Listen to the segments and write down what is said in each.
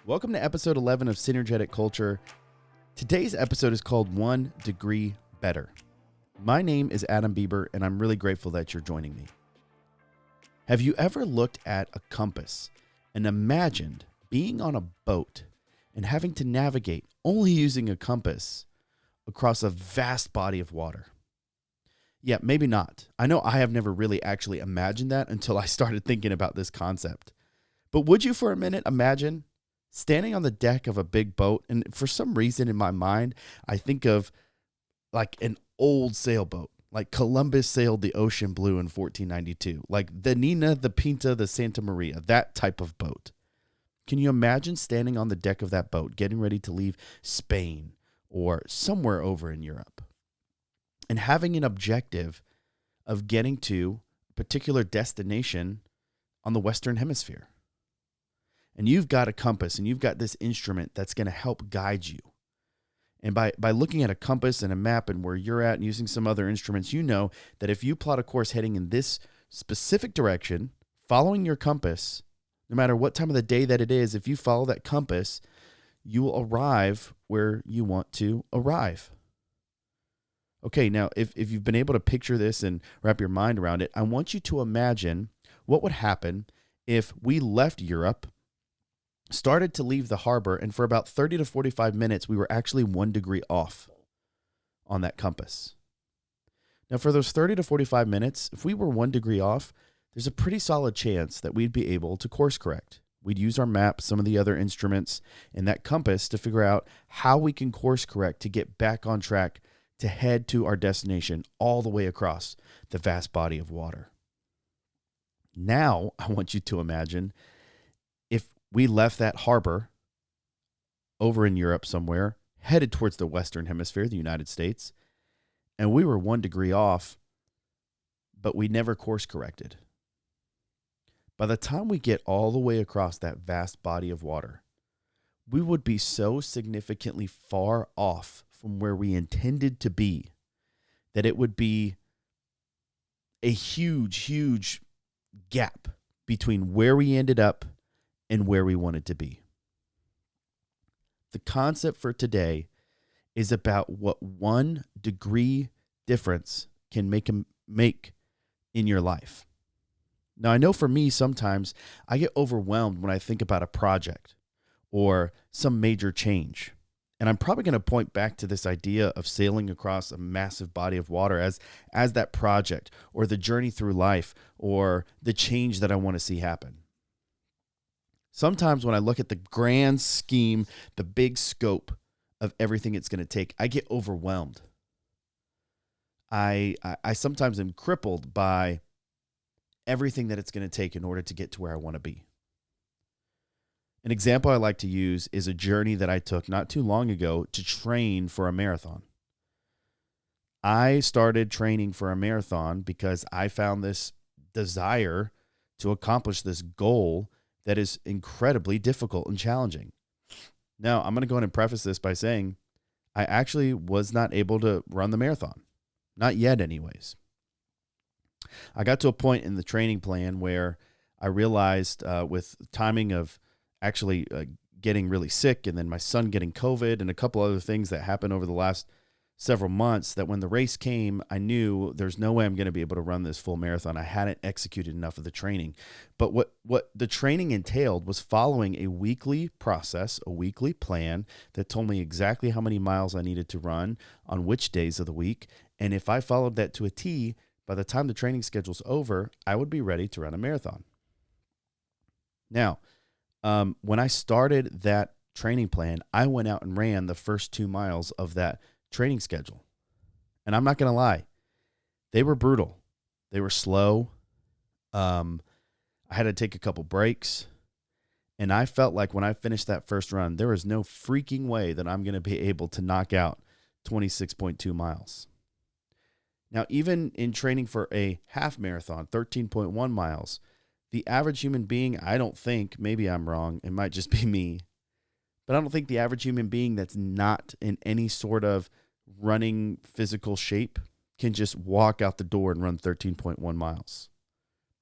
Welcome to episode 11 of Synergetic Culture. Today's episode is called 1 Degree Better. My name is Adam Bieber, and I'm really grateful that you're joining me. Have you ever looked at a compass and imagined being on a boat and having to navigate only using a compass across a vast body of water? Yeah, maybe not. I know I have never really actually imagined that until I started thinking about this concept. But would you for a minute imagine standing on the deck of a big boat? And for some reason in my mind, I think of like an old sailboat, like Columbus sailed the ocean blue in 1492, like the Nina, the Pinta, the Santa Maria, that type of boat. Can you imagine standing on the deck of that boat, getting ready to leave Spain or somewhere over in Europe, and having an objective of getting to a particular destination on the Western Hemisphere? And you've got a compass and you've got this instrument that's going to help guide you. And by looking at a compass and a map and where you're at and using some other instruments, you know that if you plot a course heading in this specific direction, following your compass, no matter what time of the day that it is, if you follow that compass, you will arrive where you want to arrive. Okay, now if you've been able to picture this and wrap your mind around it, I want you to imagine what would happen if we left Europe, started to leave the harbor, and for about 30 to 45 minutes, we were actually 1 degree off on that compass. Now, for those 30 to 45 minutes, if we were 1 degree off, there's a pretty solid chance that we'd be able to course correct. We'd use our map, some of the other instruments, and that compass to figure out how we can course correct to get back on track to head to our destination all the way across the vast body of water. Now, I want you to imagine if we left that harbor over in Europe somewhere, headed towards the Western Hemisphere, the United States, and we were 1 degree off, but we never course corrected. By the time we get all the way across that vast body of water, we would be so significantly far off from where we intended to be that it would be a huge, huge gap between where we ended up and where we wanted to be. The concept for today is about what 1 degree difference can make in your life. Now, I know for me, sometimes I get overwhelmed when I think about a project or some major change. And I'm probably going to point back to this idea of sailing across a massive body of water as that project or the journey through life or the change that I want to see happen. Sometimes when I look at the grand scheme, the big scope of everything it's going to take, I get overwhelmed. I sometimes am crippled by everything that it's going to take in order to get to where I want to be. An example I like to use is a journey that I took not too long ago to train for a marathon. I started training for a marathon because I found this desire to accomplish this goal that is incredibly difficult and challenging. Now, I'm going to go ahead and preface this by saying I actually was not able to run the marathon. Not yet, anyways. I got to a point in the training plan where I realized with timing of actually getting really sick and then my son getting COVID and a couple other things that happened over the last several months, that when the race came, I knew there's no way I'm going to be able to run this full marathon. I hadn't executed enough of the training. But what the training entailed was following a weekly process, a weekly plan that told me exactly how many miles I needed to run on which days of the week. And if I followed that to a T, by the time the training schedule's over, I would be ready to run a marathon. Now, when I started that training plan, I went out and ran the first 2 miles of that training schedule. And I'm not going to lie, they were brutal. They were slow. I had to take a couple breaks. And I felt like when I finished that first run, there was no freaking way that I'm going to be able to knock out 26.2 miles. Now, even in training for a half marathon, 13.1 miles, the average human being, I don't think, maybe I'm wrong, it might just be me, but I don't think the average human being that's not in any sort of running physical shape can just walk out the door and run 13.1 miles.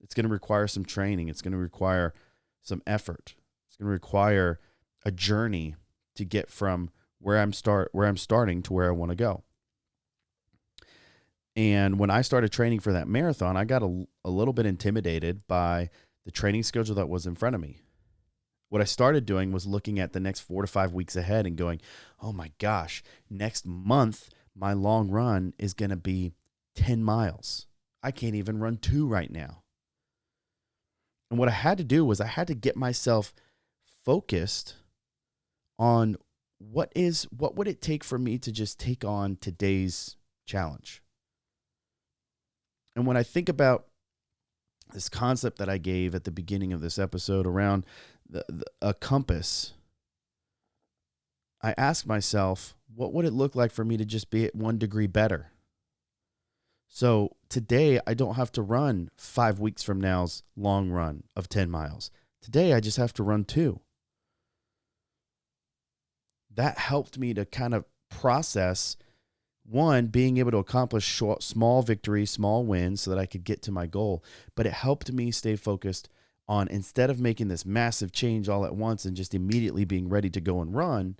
It's going to require some training. It's going to require some effort. It's going to require a journey to get from where I'm starting to where I want to go. And when I started training for that marathon, I got a little bit intimidated by the training schedule that was in front of me. What I started doing was looking at the next 4 to 5 weeks ahead and going, oh my gosh, next month, my long run is going to be 10 miles. I can't even run 2 right now. And what I had to do was I had to get myself focused on what would it take for me to just take on today's challenge. And when I think about this concept that I gave at the beginning of this episode around a compass, I ask myself, what would it look like for me to just be at 1 degree better? So today I don't have to run 5 weeks from now's long run of 10 miles. Today I just have to run 2. That helped me to kind of process, one, being able to accomplish small victories, small wins so that I could get to my goal. But it helped me stay focused on, instead of making this massive change all at once and just immediately being ready to go and run,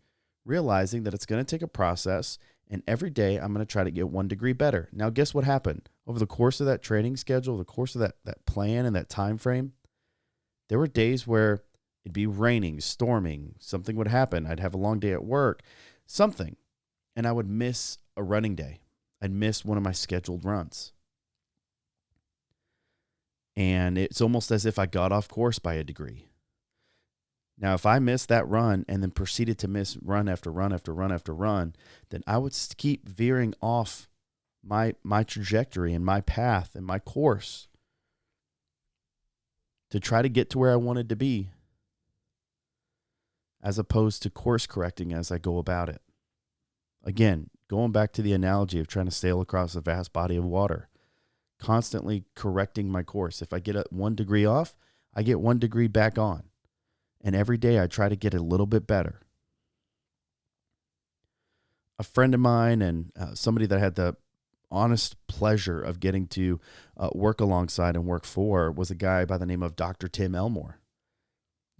realizing that it's going to take a process, and every day I'm going to try to get 1 degree better. Now, guess what happened? Over the course of that training schedule, the course of that plan and that time frame, there were days where it'd be raining, storming, something would happen. I'd have a long day at work, something, and I would miss a running day. I'd miss one of my scheduled runs. And it's almost as if I got off course by a degree. Now, if I missed that run and then proceeded to miss run after run after run after run, then I would keep veering off my trajectory and my path and my course to try to get to where I wanted to be, as opposed to course correcting as I go about it. Again, going back to the analogy of trying to sail across a vast body of water, constantly correcting my course. If I get 1 degree off, I get 1 degree back on. And every day I try to get a little bit better. A friend of mine and somebody that I had the honest pleasure of getting to work alongside and work for was a guy by the name of Dr. Tim Elmore.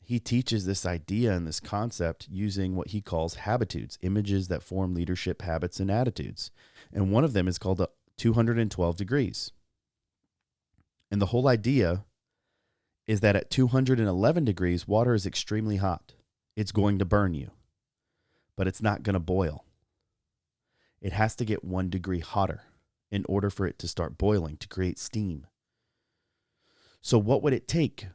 He teaches this idea and this concept using what he calls habitudes, images that form leadership habits and attitudes. And one of them is called 212 degrees. And the whole idea is that at 211 degrees, water is extremely hot. It's going to burn you, but it's not going to boil. It has to get 1 degree hotter in order for it to start boiling, to create steam. So what would it take?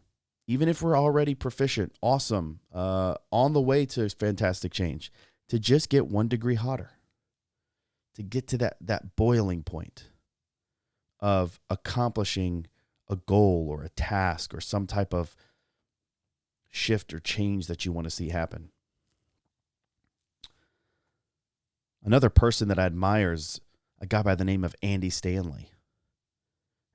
Even if we're already proficient, awesome, on the way to fantastic change, to just get 1 degree hotter, to get to that boiling point of accomplishing a goal or a task or some type of shift or change that you want to see happen. Another person that I admire is a guy by the name of Andy Stanley.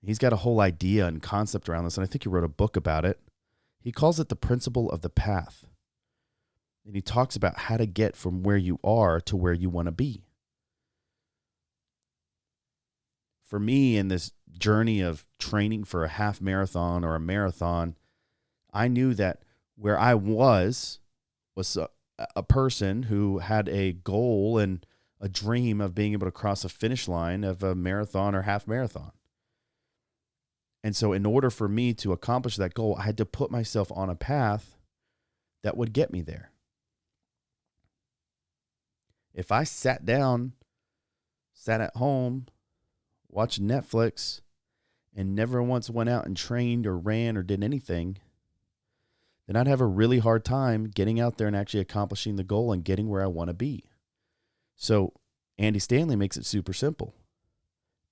He's got a whole idea and concept around this, and I think he wrote a book about it. He calls it the principle of the path. And he talks about how to get from where you are to where you want to be. For me, in this journey of training for a half marathon or a marathon, I knew that where I was a person who had a goal and a dream of being able to cross a finish line of a marathon or half marathon. And so in order for me to accomplish that goal, I had to put myself on a path that would get me there. If I sat at home, watched Netflix, and never once went out and trained or ran or did anything, then I'd have a really hard time getting out there and actually accomplishing the goal and getting where I want to be. So Andy Stanley makes it super simple.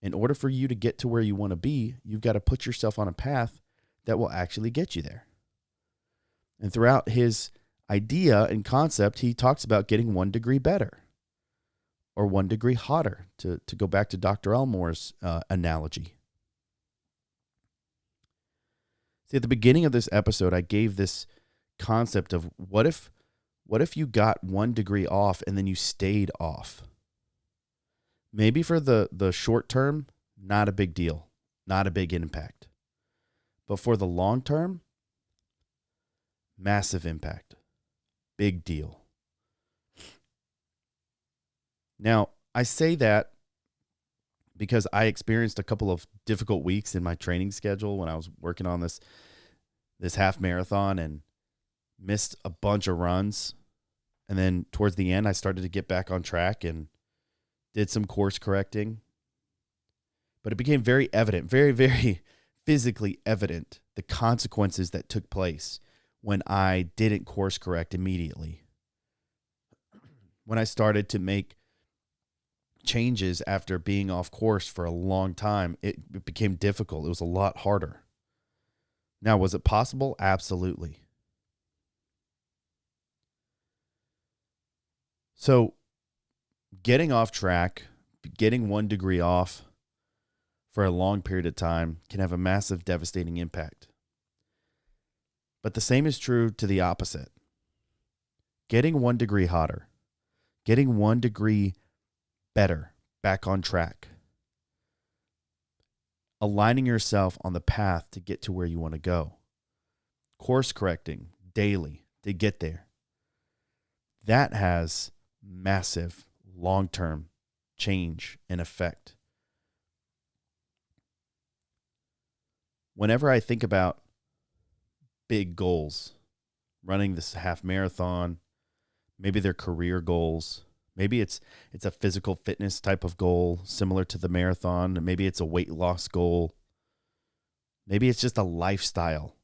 In order for you to get to where you want to be, you've got to put yourself on a path that will actually get you there. And throughout his idea and concept, he talks about getting 1 degree better or 1 degree hotter, to go back to Dr. Elmore's analogy. See, at the beginning of this episode, I gave this concept of what if you got 1 degree off and then you stayed off? Maybe for the short term, not a big deal, not a big impact. But for the long term, massive impact. Big deal. Now, I say that because I experienced a couple of difficult weeks in my training schedule when I was working on this half marathon and missed a bunch of runs. And then towards the end, I started to get back on track and did some course correcting. But it became very evident, very, very physically evident, the consequences that took place when I didn't course correct immediately. When I started to make changes after being off course for a long time, it became difficult. It was a lot harder. Now, was it possible? Absolutely. So getting off track, getting 1 degree off for a long period of time can have a massive, devastating impact. But the same is true to the opposite. Getting 1 degree hotter, getting 1 degree better, back on track, aligning yourself on the path to get to where you want to go, course correcting daily to get there. That has massive long-term change and effect. Whenever I think about big goals, running this half marathon, maybe they're career goals, maybe it's a physical fitness type of goal similar to the marathon, maybe it's a weight loss goal, maybe it's just a lifestyle,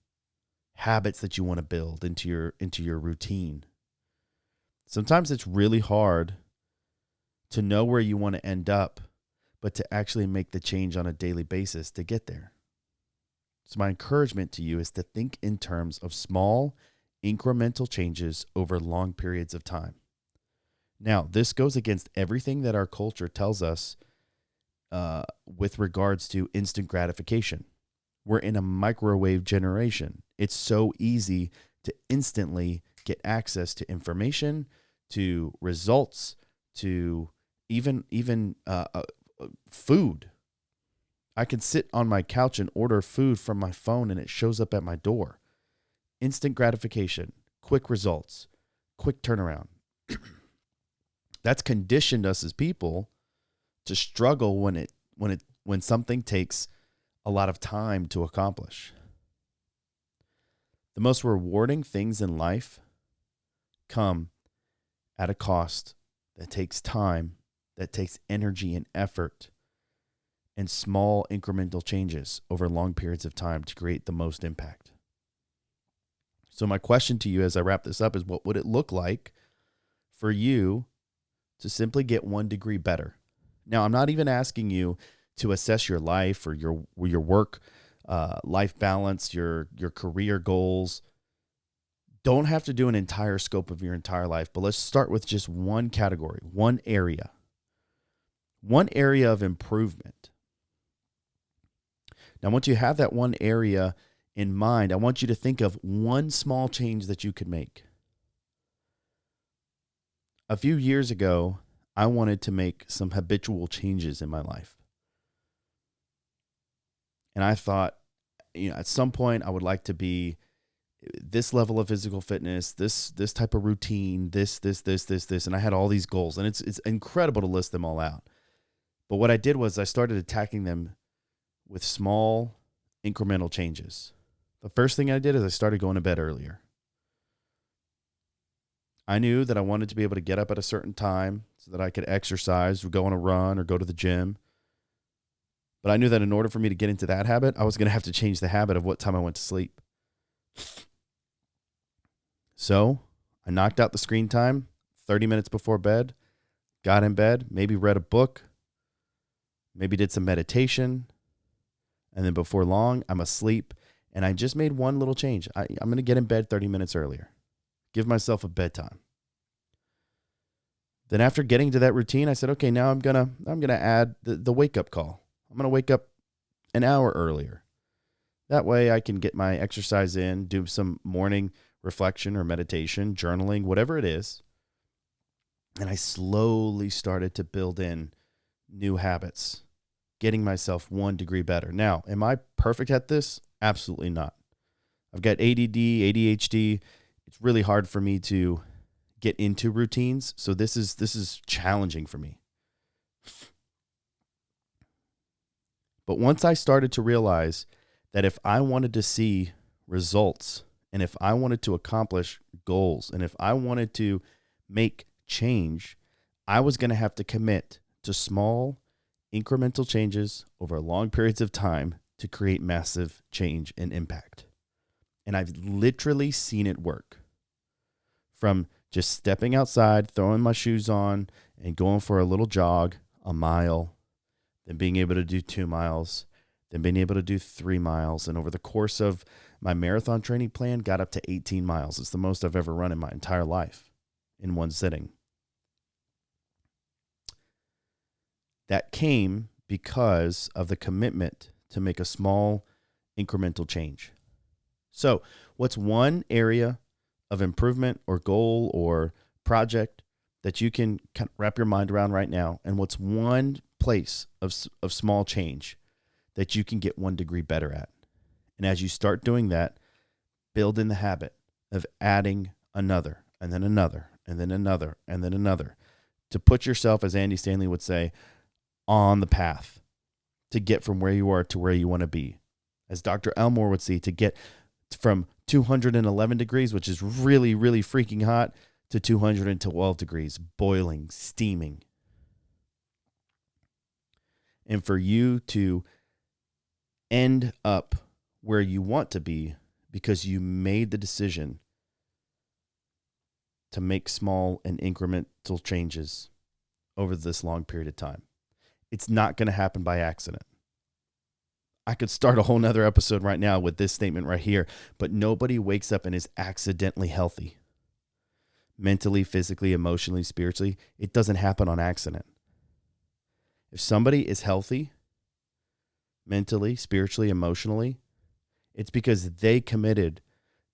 habits that you want to build into your routine. Sometimes it's really hard to know where you want to end up, but to actually make the change on a daily basis to get there. So my encouragement to you is to think in terms of small, incremental changes over long periods of time. Now, this goes against everything that our culture tells us with regards to instant gratification. We're in a microwave generation. It's so easy to instantly get access to information, to results, to even food. I can sit on my couch and order food from my phone and it shows up at my door. Instant gratification, quick results, quick turnaround. That's conditioned us as people to struggle when something takes a lot of time to accomplish. The most rewarding things in life come at a cost that takes time, that takes energy and effort, and small incremental changes over long periods of time to create the most impact. So my question to you as I wrap this up is, what would it look like for you to simply get 1 degree better? Now, I'm not even asking you to assess your life or your work, life balance, your career goals. Don't have to do an entire scope of your entire life, but let's start with just one category, one area of improvement. Now, once you have that one area in mind, I want you to think of one small change that you could make. A few years ago, I wanted to make some habitual changes in my life. And I thought, at some point I would like to be this level of physical fitness, this type of routine, this. And I had all these goals, and it's incredible to list them all out. But what I did was I started attacking them with small incremental changes. The first thing I did is I started going to bed earlier. I knew that I wanted to be able to get up at a certain time so that I could exercise or go on a run or go to the gym. But I knew that in order for me to get into that habit, I was going to have to change the habit of what time I went to sleep. So I knocked out the screen time 30 minutes before bed, got in bed, maybe read a book, maybe did some meditation, and then before long, I'm asleep, and I just made one little change. I'm going to get in bed 30 minutes earlier. Give myself a bedtime. Then after getting to that routine, I said, okay, now I'm gonna add the wake-up call. I'm going to wake up an hour earlier. That way I can get my exercise in, do some morning reflection or meditation, journaling, whatever it is. And I slowly started to build in new habits, getting myself 1 degree better. Now, am I perfect at this? Absolutely not. I've got ADD, ADHD. It's really hard for me to get into routines. So this is challenging for me. But once I started to realize that if I wanted to see results, and if I wanted to accomplish goals, and if I wanted to make change, I was going to have to commit to small incremental changes over long periods of time to create massive change and impact. And I've literally seen it work. From just stepping outside, throwing my shoes on, and going for a little jog, a mile, then being able to do 2 miles, then being able to do 3 miles. And over the course of my marathon training plan, got up to 18 miles. It's the most I've ever run in my entire life in one sitting. That came because of the commitment to make a small incremental change. So what's one area of improvement or goal or project that you can kind of wrap your mind around right now? And what's one place of small change that you can get 1 degree better at? And as you start doing that, build in the habit of adding another, and then another, and then another, and then another, to put yourself, as Andy Stanley would say, on the path to get from where you are to where you want to be. As Dr. Elmore would say, to get from 211 degrees, which is really, really freaking hot, to 212 degrees, boiling, steaming. And for you to end up where you want to be because you made the decision to make small and incremental changes over this long period of time. It's not going to happen by accident. I could start a whole nother episode right now with this statement right here, but nobody wakes up and is accidentally healthy. Mentally, physically, emotionally, spiritually, it doesn't happen on accident. If somebody is healthy, mentally, spiritually, emotionally, it's because they committed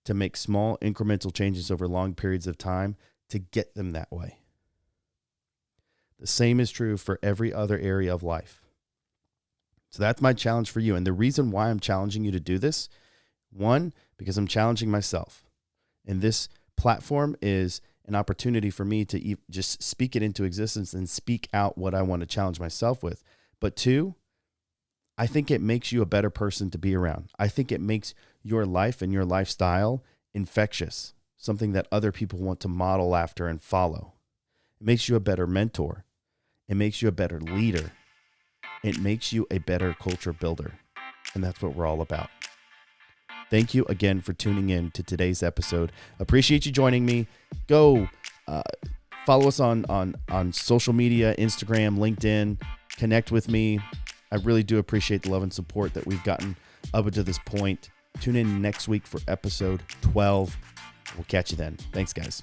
to make small incremental changes over long periods of time to get them that way. The same is true for every other area of life. So that's my challenge for you. And the reason why I'm challenging you to do this, one, because I'm challenging myself. And this platform is an opportunity for me to just speak it into existence and speak out what I want to challenge myself with. But two, I think it makes you a better person to be around. I think it makes your life and your lifestyle infectious, something that other people want to model after and follow. It makes you a better mentor. It makes you a better leader. It makes you a better culture builder. And that's what we're all about. Thank you again for tuning in to today's episode. Appreciate you joining me. Go follow us on social media, Instagram, LinkedIn. Connect with me. I really do appreciate the love and support that we've gotten up until this point. Tune in next week for episode 12. We'll catch you then. Thanks, guys.